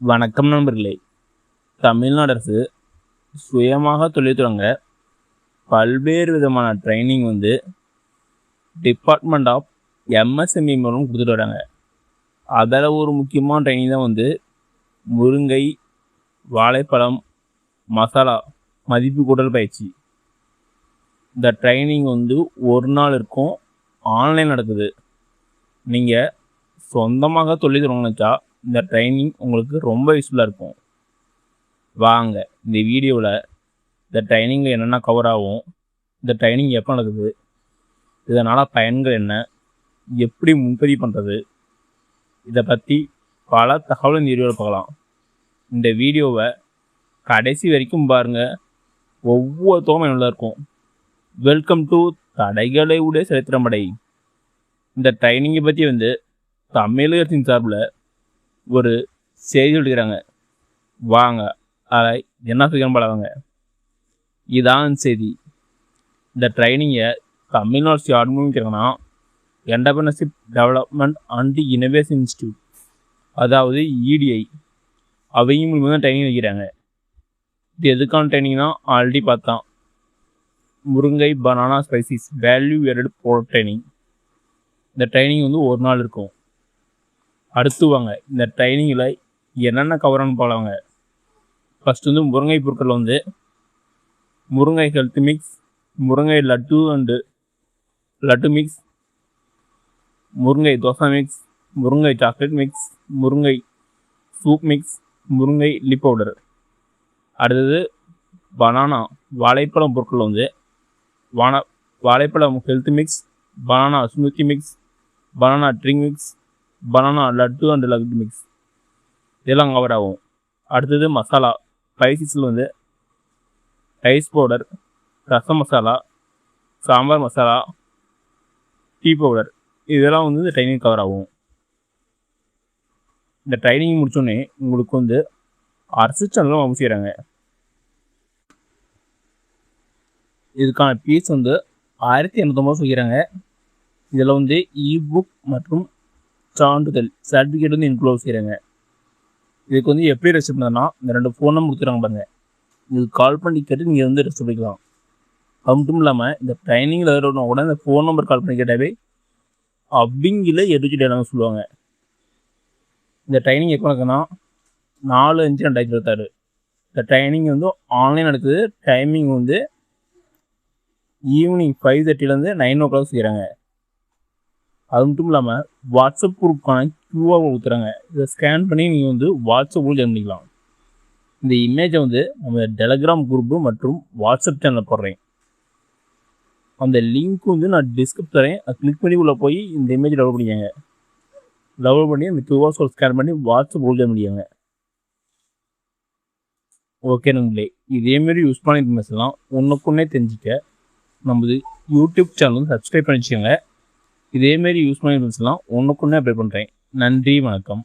வணக்கம் நண்பர்களே. தமிழ்நாடு அரசு சுயமாக தொழில் தொடங்க பல்வேறு விதமான ட்ரைனிங் டிபார்ட்மெண்ட் ஆஃப் எம்எஸ்எம்இ மூலம் கொடுத்துட்டு வராங்க. அதில் ஒரு முக்கியமான ட்ரைனிங் தான் முருங்கை, வாழைப்பழம், மசாலா மதிப்பு கூட்டல் பயிற்சி. இந்த ட்ரைனிங் ஒரு நாள் இருக்கும், ஆன்லைன் நடக்குது. நீங்கள் சொந்தமாக தொழில் தொடங்கினச்சா இந்த ட்ரைனிங் உங்களுக்கு ரொம்ப யூஸ்ஃபுல்லாக இருக்கும். வாங்க இந்த வீடியோவில் இந்த ட்ரைனிங்கில் என்னென்ன கவர் ஆகும், இந்த ட்ரைனிங் எப்போ நடக்குது, இதனால் பயன்கள் என்ன, எப்படி முன்பதிவு பண்ணுறது, இதை பற்றி பல தகவல் இந்த வீடியோவில் பார்க்கலாம். இந்த வீடியோவை கடைசி வரைக்கும் பாருங்கள், ஒவ்வொருத்தரும் என்னுள்ள இருக்கும். வெல்கம் டு தடைகளை உடைய சரித்திரமடை. இந்த ட்ரைனிங்கை பற்றி தமிழகத்தின் சார்பில் ஒரு செய்தி சொல்லிக்கிறாங்க. வாங்க அதை என்ன சொல்லிக்கிறோம் பழவாங்க. இதான் செய்தி. இந்த ட்ரைனிங்கை தமிழ்நாடு ஆரம்பிக்கிறாங்கன்னா entrepreneurship development and innovation institute, அதாவது இடிஐ, அவங்க மூலமாக தான் ட்ரைனிங் வைக்கிறாங்க. இது எதுக்கான ட்ரைனிங்னா ஆல்ரெடி பார்த்தான், முருங்கை banana spices value aided product training. இந்த ட்ரைனிங் ஒரு நாள் இருக்கும். அடுத்து வாங்க இந்த ட்ரைனிங்கில் என்னென்ன கவரானு போகலாங்க. ஃபஸ்ட்டு முருங்கை பொருட்கள் முருங்கை ஹெல்த் மிக்ஸ், முருங்கை லட்டு அண்டு லட்டு மிக்ஸ், முருங்கை தோசை மிக்ஸ், முருங்கை சாக்லேட் மிக்ஸ், முருங்கை சூப் மிக்ஸ், முருங்கை லி பவுடர். அடுத்தது பனானா வாழைப்பழம் பொருட்கள் வாழைப்பழம் health mix, banana smoothie mix, banana drink mix, banana laddu and laddu mix, இதெல்லாம் கவர் ஆகும். அடுத்தது மசாலா ஸ்பைசஸில் ரைஸ் பவுடர், ரசம் மசாலா, சாம்பார் மசாலா, டீ பவுடர், இதெல்லாம் இந்த ட்ரைனிங் கவர் ஆகும். இந்த ட்ரைனிங் முடிச்சோடனே உங்களுக்கு அரசு சேனலும் அமைச்சிக்கிறாங்க. இதுக்கான ஃபீஸ் 1850 சொல்லிக்கிறாங்க. இதில் இபுக் மற்றும் சான்றிதழ் சர்டிஃபிகேட் இன்க்ளூட் செய்கிறாங்க. இதுக்கு எப்படி ரெஜிஸ்டர் பண்ணதுன்னா இந்த 2 ஃபோன் நம்பர் கொடுத்துறாங்க பாருங்க. இதுக்கு கால் பண்ணி கேட்டு நீங்கள் ரெஜிஸ்டர் பண்ணிக்கலாம். அது மட்டும் இல்லாமல் இந்த ட்ரைனிங்கில் வரணும் கூட இந்த ஃபோன் நம்பர் கால் பண்ணி கேட்டாவே அப்படிங்கில எடுத்துட்டு சொல்லுவாங்க. இந்த ட்ரைனிங் எப்போ நடக்குதுன்னா 4/5/2026. இந்த ட்ரைனிங் ஆன்லைன் நடக்குது. டைமிங் ஈவினிங் 5:30 9 o'clock செய்கிறாங்க. அது மட்டும் இல்லாமல் வாட்ஸ்அப் குரூப்புக்கான QR கொடுத்துறாங்க. இதை ஸ்கேன் பண்ணி நீங்கள் வாட்ஸ்அப் குரூப் ஜாயின் பண்ணிக்கலாம். இந்த இமேஜை நம்ம டெலகிராம் குரூப்பு மற்றும் வாட்ஸ்அப் சேனலில் போடுறேன். அந்த லிங்க் நான் டிஸ்கிரிப்ஷன் தரேன். அதை கிளிக் பண்ணி உள்ளே போய் இந்த இமேஜ் டவுன்லோட் பண்ணிக்கோங்க. டவுன்லோட் பண்ணி அந்த QR ஸ்கேன் பண்ணி வாட்ஸ்அப் குரூப் ஜாயின் பண்ணிக்கோங்க. ஓகே நண்பர்களே, இதேமாரி யூஸ்ஃபுல்லான இன்ஃபர்மேஷன்லாம் ஒன்றுக்குன்னே தெரிஞ்சுக்க நமது யூடியூப் சேனல் சப்ஸ்கிரைப் பண்ணி வச்சுக்கோங்க. இதேமாரி யூஸ்ஃபுல்லான இன்ஃபர்மேஷன்லாம் ஒன்றுக்குன்னே அப்டேட் பண்ணுறேன். நன்றி, வணக்கம்.